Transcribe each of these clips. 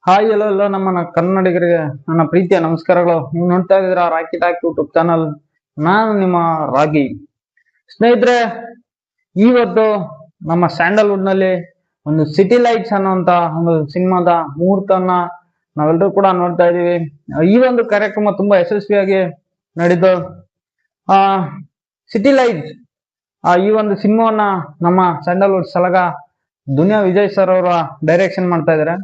Hi ಎಲ್ಲ ನಮ್ಮ ಕನ್ನಡಿಗರಿಗೆ ನನ್ನ ಪ್ರೀತಿಯ ನಮಸ್ಕಾರಗಳು. ನೀವು ನೋಡ್ತಾ ಇದ್ದೀರಾ ರಾಕಿ ಟಾಕ್ ಯೂಟ್ಯೂಬ್ ಚಾನಲ್. ನಾನು ನಿಮ್ಮ ರಾಗಿ. ಸ್ನೇಹಿತರೆ, ಇವತ್ತು ನಮ್ಮ ಸ್ಯಾಂಡಲ್ವುಡ್ ನಲ್ಲಿ ಒಂದು ಸಿಟಿ ಲೈಟ್ಸ್ ಅನ್ನುವಂತ ಒಂದು ಸಿನಿಮಾದ ಮುಹೂರ್ತವನ್ನ ನಾವೆಲ್ಲರೂ ಕೂಡ ನೋಡ್ತಾ ಇದೀವಿ. ಈ ಒಂದು ಕಾರ್ಯಕ್ರಮ ತುಂಬಾ ಯಶಸ್ವಿಯಾಗಿ ನಡೆದು ಆ ಸಿಟಿ ಲೈಟ್ಸ್ ಈ ಒಂದು ಸಿನಿಮಾವನ್ನ ನಮ್ಮ ಸ್ಯಾಂಡಲ್ವುಡ್ ಸಲಗ ದುನಿಯಾ ವಿಜಯ್ ಸರ್ ಅವರ ಡೈರೆಕ್ಷನ್ ಮಾಡ್ತಾ ಇದ್ದಾರೆ.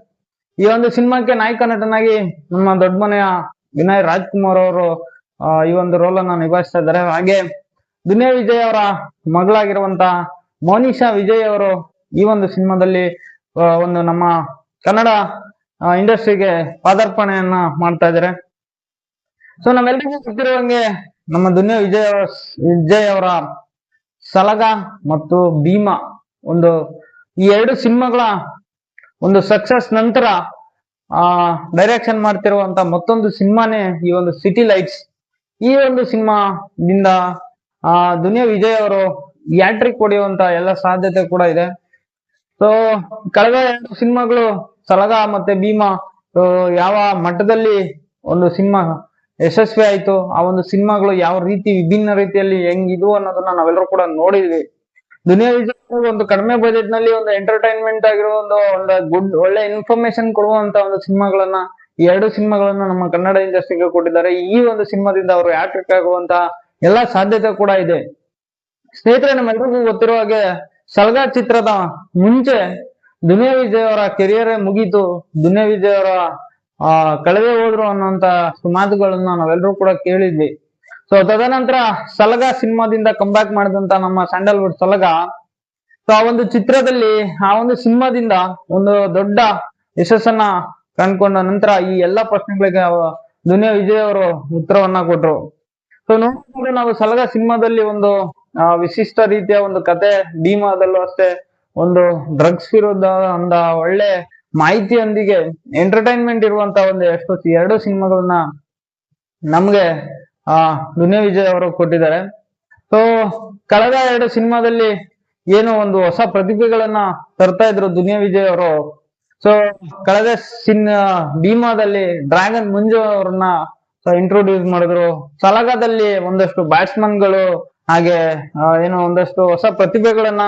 ಈ ಒಂದು ಸಿನಿಮಾಕ್ಕೆ ನಾಯಕ ನಟನಾಗಿ ನಮ್ಮ ದೊಡ್ಡ ಮನೆಯ ವಿನಯ್ ರಾಜ್ಕುಮಾರ್ ಅವರು ಈ ಒಂದು ರೋಲ್ ಅನ್ನ ನಿಭಾಯಿಸ್ತಾ ಇದ್ದಾರೆ. ಹಾಗೆ ದುನಿಯಾ ವಿಜಯ್ ಅವರ ಮಗಳಾಗಿರುವಂತ ಮೋನಿಶಾ ವಿಜಯ್ ಅವರು ಈ ಒಂದು ಸಿನಿಮಾದಲ್ಲಿ ಒಂದು ನಮ್ಮ ಕನ್ನಡ ಇಂಡಸ್ಟ್ರಿಗೆ ಪಾದಾರ್ಪಣೆಯನ್ನ ಮಾಡ್ತಾ ಇದ್ದಾರೆ. ಸೊ ನಾವೆಲ್ಲರಿಗೂ ಗೊತ್ತಿರುವಂಗೆ ನಮ್ಮ ದುನಿಯಾ ವಿಜಯ್ ಅವರ ಸಲಗ ಮತ್ತು ಭೀಮಾ ಈ ಎರಡು ಸಿನಿಮಾಗಳ ಒಂದು ಸಕ್ಸಸ್ ನಂತರ ಡೈರೆಕ್ಷನ್ ಮಾಡ್ತಿರುವಂತ ಮತ್ತೊಂದು ಸಿನಿಮಾನೇ ಈ ಒಂದು ಸಿಟಿ ಲೈಟ್ಸ್. ಈ ಒಂದು ಸಿನಿಮಾದಿಂದ ದುನಿಯಾ ವಿಜಯ್ ಅವರು ಹ್ಯಾಟ್ರಿಕ್ ಹೊಡೆಯುವಂತ ಎಲ್ಲ ಸಾಧ್ಯತೆ ಕೂಡ ಇದೆ. ಸೊ ಕಳೆದ ಎರಡು ಸಿನಿಮಾಗಳು ಸಲಗ ಮತ್ತೆ ಭೀಮಾ ಯಾವ ಮಟ್ಟದಲ್ಲಿ ಒಂದು ಸಿನಿಮಾ ಯಶಸ್ವಿ ಆಯ್ತು, ಆ ಒಂದು ಸಿನಿಮಾಗಳು ಯಾವ ರೀತಿ ವಿಭಿನ್ನ ರೀತಿಯಲ್ಲಿ ಹೆಂಗಿದ್ವು ಅನ್ನೋದನ್ನ ನಾವೆಲ್ಲರೂ ಕೂಡ ನೋಡಿದ್ವಿ. ದುನಿಯಾ ವಿಜಯ್ ಒಂದು ಕಡಿಮೆ ಬಜೆಟ್ ನಲ್ಲಿ ಒಂದು ಎಂಟರ್ಟೈನ್ಮೆಂಟ್ ಆಗಿರೋ ಒಂದು ಒಳ್ಳೆ ಇನ್ಫಾರ್ಮೇಶನ್ ಕೊಡುವಂತ ಒಂದು ಸಿನಿಮಾಗಳನ್ನ ಈ ಎರಡು ಸಿನಿಮಾಗಳನ್ನ ನಮ್ಮ ಕನ್ನಡ ಇಂಡಸ್ಟ್ರಿಗೆ ಕೊಟ್ಟಿದ್ದಾರೆ. ಈ ಒಂದು ಸಿನಿಮಾದಿಂದ ಅವರು ಹ್ಯಾಟ್ರಿಕ್ ಆಗುವಂತ ಎಲ್ಲಾ ಸಾಧ್ಯತೆ ಕೂಡ ಇದೆ. ಸ್ನೇಹಿತರೆ, ನಮ್ಮೆಲ್ಲರಿಗೂ ಗೊತ್ತಿರುವ ಹಾಗೆ ಸಲಗ ಚಿತ್ರದ ಮುಂಚೆ ದುನಿಯಾ ವಿಜಯ್ ಅವರ ಕೆರಿಯರ್ ಮುಗೀತು, ದುನಿಯಾ ವಿಜಯ್ ಅವರ ಕಳೆದೇ ಹೋದ್ರು ಅನ್ನೋಂತ ಮಾತುಗಳನ್ನ ನಾವೆಲ್ಲರೂ ಕೂಡ ಕೇಳಿದ್ವಿ. ಸೊ ತದನಂತರ ಸಲಗ ಸಿನಿಮಾದಿಂದ ಕಂಬ್ಯಾಕ್ ಮಾಡಿದಂತ ನಮ್ಮ ಸ್ಯಾಂಡಲ್ವುಡ್ ಸಲಗ ಸೊ ಆ ಒಂದು ಚಿತ್ರದಲ್ಲಿ ಆ ಒಂದು ಸಿನಿಮಾದಿಂದ ಒಂದು ದೊಡ್ಡ ಯಶಸ್ಸನ್ನ ಕಂಡ್ಕೊಂಡ ನಂತರ ಈ ಎಲ್ಲಾ ಪ್ರಶ್ನೆಗಳಿಗೆ ದುನಿಯಾ ವಿಜಯ್ ಅವರು ಉತ್ತರವನ್ನ ಕೊಟ್ರು. ಸೊ ನೋಡಿದ್ರೆ ನಾವು ಸಲಗ ಸಿನಿಮಾದಲ್ಲಿ ಒಂದು ವಿಶಿಷ್ಟ ರೀತಿಯ ಒಂದು ಕತೆ, ಭೀಮಾದಲ್ಲೂ ಅಷ್ಟೇ ಒಂದು ಡ್ರಗ್ಸ್ ವಿರುದ್ಧ ಒಂದು ಒಳ್ಳೆ ಮಾಹಿತಿಯೊಂದಿಗೆ ಎಂಟರ್ಟೈನ್ಮೆಂಟ್ ಇರುವಂತ ಒಂದು ಎರಡು ಸಿನಿಮಾಗಳನ್ನ ನಮ್ಗೆ ದುನಿಯಾ ವಿಜಯ್ ಅವರು ಕೊಟ್ಟಿದ್ದಾರೆ. ಸೊ ಕಳೆದ ಎರಡು ಸಿನಿಮಾದಲ್ಲಿ ಏನು ಒಂದು ಹೊಸ ಪ್ರತಿಭೆಗಳನ್ನ ತರ್ತಾ ಇದ್ರು ದುನಿಯಾ ವಿಜಯ್ ಅವರು. ಸೊ ಕಳೆದ ಭೀಮಾದಲ್ಲಿ ಡ್ರ್ಯಾಗನ್ ಮಂಜು ಅವ್ರನ್ನ ಇಂಟ್ರೊಡ್ಯೂಸ್ ಮಾಡಿದ್ರು. ಸಲಗದಲ್ಲಿ ಒಂದಷ್ಟು ಬ್ಯಾಟ್ಸ್ಮನ್ಗಳು ಹಾಗೆ ಏನು ಒಂದಷ್ಟು ಹೊಸ ಪ್ರತಿಭೆಗಳನ್ನ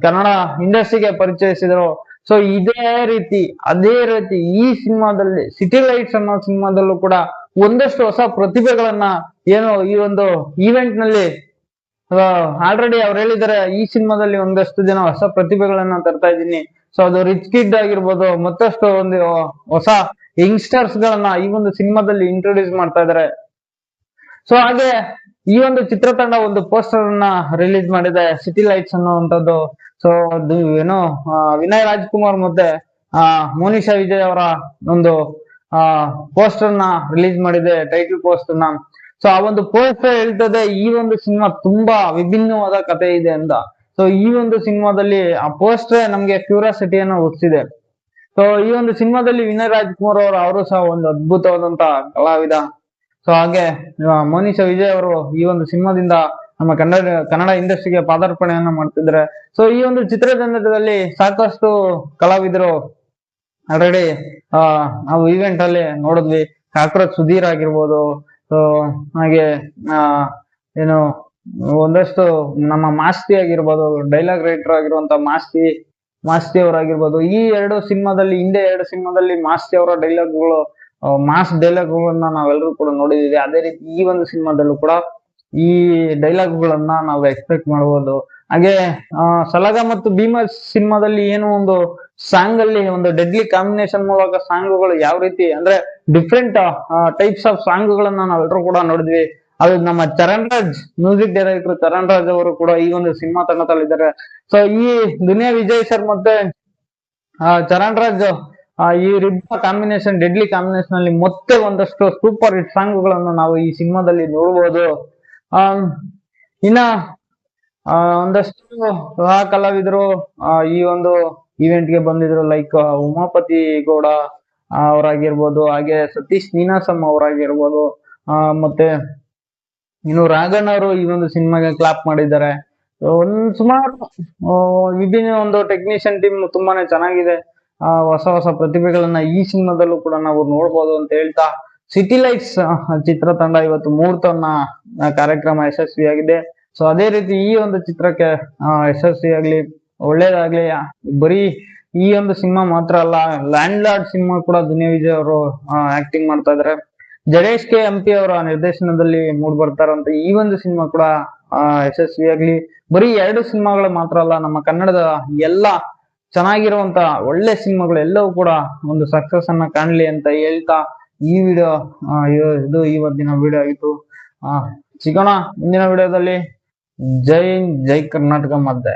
ಕನ್ನಡ ಇಂಡಸ್ಟ್ರಿಗೆ ಪರಿಚಯಿಸಿದ್ರು. ಸೊ ಅದೇ ರೀತಿ ಈ ಸಿನಿಮಾದಲ್ಲಿ ಸಿಟಿ ಲೈಟ್ಸ್ ಅನ್ನೋ ಸಿನಿಮಾದಲ್ಲೂ ಕೂಡ ಒಂದಷ್ಟು ಹೊಸ ಪ್ರತಿಭೆಗಳನ್ನ ಏನು ಈ ಒಂದು ಈವೆಂಟ್ ನಲ್ಲಿ ಆಲ್ರೆಡಿ ಅವ್ರು ಹೇಳಿದ್ದಾರೆ, ಈ ಸಿನಿಮಾದಲ್ಲಿ ಒಂದಷ್ಟು ಜನ ಹೊಸ ಪ್ರತಿಭೆಗಳನ್ನ ತರ್ತಾ ಇದ್ದೀನಿ. ಸೊ ಅದು ರಿಚ್ ಕಿಡ್ ಆಗಿರ್ಬೋದು, ಮತ್ತಷ್ಟು ಒಂದು ಹೊಸ ಯಂಗ್ಸ್ಟರ್ಸ್ ಗಳನ್ನ ಈ ಒಂದು ಸಿನಿಮಾದಲ್ಲಿ ಇಂಟ್ರೊಡ್ಯೂಸ್ ಮಾಡ್ತಾ ಇದ್ದಾರೆ. ಸೊ ಹಾಗೆ ಈ ಒಂದು ಚಿತ್ರತಂಡ ಒಂದು ಪೋಸ್ಟರ್ ಅನ್ನ ರಿಲೀಸ್ ಮಾಡಿದೆ, ಸಿಟಿ ಲೈಟ್ಸ್ ಅನ್ನುವಂಥದ್ದು. ಸೊ ಅದು ಏನೋ ವಿನಯ್ ರಾಜ್ಕುಮಾರ್ ಮತ್ತೆ ಮೋನಿಶಾ ವಿಜಯ್ ಅವರ ಒಂದು ಪೋಸ್ಟರ್ ನ ರಿಲೀಸ್ ಮಾಡಿದೆ, ಟೈಟಲ್ ಪೋಸ್ಟರ್ ನ. ಸೊ ಆ ಒಂದು ಪೋಸ್ಟರ್ ಹೇಳ್ತದೆ ಈ ಒಂದು ಸಿನಿಮಾ ತುಂಬಾ ವಿಭಿನ್ನವಾದ ಕಥೆ ಇದೆ ಅಂತ. ಸೊ ಈ ಒಂದು ಸಿನಿಮಾದಲ್ಲಿ ಆ ಪೋಸ್ಟರ್ ನಮ್ಗೆ ಕ್ಯೂರಿಯಾಸಿಟಿಯನ್ನ ಹುಟ್ಟಿಸಿದೆ. ಸೊ ಈ ಒಂದು ಸಿನಿಮಾದಲ್ಲಿ ವಿನಯ್ ರಾಜ್ಕುಮಾರ್ ಅವರು ಸಹ ಒಂದು ಅದ್ಭುತವಾದಂತ ಕಲಾವಿದ. ಸೊ ಹಾಗೆ ಮೋನಿಶಾ ವಿಜಯ್ ಅವರು ಈ ಒಂದು ಸಿನಿಮಾದಿಂದ ನಮ್ಮ ಕನ್ನಡ ಇಂಡಸ್ಟ್ರಿಗೆ ಪಾದಾರ್ಪಣೆಯನ್ನ ಮಾಡ್ತಿದ್ದಾರೆ. ಸೊ ಈ ಒಂದು ಚಿತ್ರತಂಡದಲ್ಲಿ ಸಾಕಷ್ಟು ಕಲಾವಿದರು ಆಲ್ರೆಡಿ ನಾವು ಈವೆಂಟ್ ಅಲ್ಲಿ ನೋಡಿದ್ವಿ. ಕಾಕ್ರೋಚ್ ಸುಧೀರ್ ಆಗಿರ್ಬೋದು, ಸೊ ಹಾಗೆ ಏನು ಒಂದಷ್ಟು ನಮ್ಮ ಮಾಸ್ತಿ ಆಗಿರ್ಬೋದು, ಡೈಲಾಗ್ ರೈಟರ್ ಆಗಿರುವಂತ ಮಾಸ್ತಿ ಅವರಾಗಿರ್ಬೋದು. ಈ ಎರಡು ಸಿನಿಮಾದಲ್ಲಿ ಮಾಸ್ತಿ ಅವರ ಡೈಲಾಗ್ಗಳು ಮಾಸ್ ಡೈಲಾಗ್ಗಳನ್ನ ನಾವೆಲ್ಲರೂ ಕೂಡ ನೋಡಿದೀವಿ. ಅದೇ ರೀತಿ ಈ ಒಂದು ಸಿನಿಮಾದಲ್ಲೂ ಕೂಡ ಈ ಡೈಲಾಗ್ಗಳನ್ನ ನಾವು ಎಕ್ಸ್ಪೆಕ್ಟ್ ಮಾಡಬಹುದು. ಹಾಗೆ ಸಲಗ ಮತ್ತು ಭೀಮಾ ಸಿನಿಮಾದಲ್ಲಿ ಏನು ಒಂದು ಸಾಂಗ್ ಅಲ್ಲಿ ಒಂದು ಡೆಡ್ಲಿ ಕಾಂಬಿನೇಷನ್ ಮೂಲಕ ಸಾಂಗ್ಗಳು ಯಾವ ರೀತಿ ಅಂದ್ರೆ ಡಿಫ್ರೆಂಟ್ ಟೈಪ್ಸ್ ಆಫ್ ಸಾಂಗ್ಗಳನ್ನ ನಾವೆಲ್ಲರೂ ಕೂಡ ನೋಡಿದ್ವಿ. ಅದು ನಮ್ಮ ಚರಣ್ ರಾಜ್ ಮ್ಯೂಸಿಕ್ ಡೈರೆಕ್ಟರ್ ಚರಣ್ ರಾಜ್ ಅವರು ಕೂಡ ಈ ಒಂದು ಸಿನಿಮಾ ತಂಡದಲ್ಲಿದ್ದಾರೆ. ಸೊ ಈ ದುನಿಯಾ ವಿಜಯ್ ಸರ್ ಮತ್ತೆ ಚರಣ್ ರಾಜ್ ಈ ಕಾಂಬಿನೇಷನ್ ಡೆಡ್ಲಿ ಕಾಂಬಿನೇಷನ್ ಅಲ್ಲಿ ಮತ್ತೆ ಒಂದಷ್ಟು ಸೂಪರ್ ಹಿಟ್ ಸಾಂಗ್ಗಳನ್ನು ನಾವು ಈ ಸಿನಿಮಾದಲ್ಲಿ ನೋಡಬಹುದು. ಇನ್ನ ಒಂದಷ್ಟು ಕಲಾವಿದರು ಈ ಒಂದು ಇವೆಂಟ್ ಗೆ ಬಂದಿದ್ರು, ಲೈಕ್ ಉಮಾಪತಿ ಗೌಡ ಅವರಾಗಿರ್ಬೋದು, ಹಾಗೆ ಸತೀಶ್ ನೀನಾಸಂ ಅವರಾಗಿರ್ಬೋದು, ಮತ್ತೆ ಇನ್ನು ರಾಘಣ್ಣ ಅವರು ಈ ಒಂದು ಸಿನಿಮಾಗೆ ಕ್ಲಾಪ್ ಮಾಡಿದ್ದಾರೆ. ಸುಮಾರು ವಿಭಿನ್ನ ಒಂದು ಟೆಕ್ನಿಷಿಯನ್ ಟೀಮ್ ತುಂಬಾನೇ ಚೆನ್ನಾಗಿದೆ. ಹೊಸ ಹೊಸ ಪ್ರತಿಭೆಗಳನ್ನ ಈ ಸಿನಿಮಾದಲ್ಲೂ ಕೂಡ ನಾವು ನೋಡ್ಬೋದು ಅಂತ ಹೇಳ್ತಾ, ಸಿಟಿ ಲೈಟ್ಸ್ ಚಿತ್ರತಂಡ ಇವತ್ತು ಮುಹೂರ್ತವನ್ನ ಕಾರ್ಯಕ್ರಮ ಯಶಸ್ವಿಯಾಗಿದೆ. ಸೊ ಅದೇ ರೀತಿ ಈ ಒಂದು ಚಿತ್ರಕ್ಕೆ ಯಶಸ್ವಿಯಾಗ್ಲಿ, ಒಳ್ಳೇದಾಗ್ಲಿ. ಬರೀ ಈ ಒಂದು ಸಿನಿಮಾ ಮಾತ್ರ ಅಲ್ಲ, ಲ್ಯಾಂಡ್ ಲಾರ್ಡ್ ಸಿನಿಮಾ ಕೂಡ ದುನಿಯಾ ವಿಜಯ್ ಅವರು ಆಕ್ಟಿಂಗ್ ಮಾಡ್ತಾ ಇದಾರೆ. ಜಡೇಶ್ ಕೆ ಎಂ ಪಿ ಅವರ ನಿರ್ದೇಶನದಲ್ಲಿ ಮೂಡ್ ಬರ್ತಾರಂತ ಈ ಒಂದು ಸಿನಿಮಾ ಕೂಡ ಯಶಸ್ವಿಯಾಗ್ಲಿ. ಬರೀ 2 ಸಿನಿಮಾಗಳು ಮಾತ್ರ ಅಲ್ಲ, ನಮ್ಮ ಕನ್ನಡದ ಎಲ್ಲಾ ಚೆನ್ನಾಗಿರುವಂತ ಒಳ್ಳೆ ಸಿನಿಮಾಗಳು ಎಲ್ಲವೂ ಕೂಡ ಒಂದು ಸಕ್ಸಸ್ ಅನ್ನ ಕಾಣ್ಲಿ ಅಂತ ಹೇಳ್ತಾ, ಈ ವಿಡಿಯೋ ಇದು ಇವತ್ತಿನ ವಿಡಿಯೋ ಆಗಿತ್ತು. ಸಿಗೋಣ ಮುಂದಿನ ವಿಡಿಯೋದಲ್ಲಿ. ಜೈ ಹಿಂದ್, ಜೈ ಕರ್ನಾಟಕ ಮತ್ತೆ.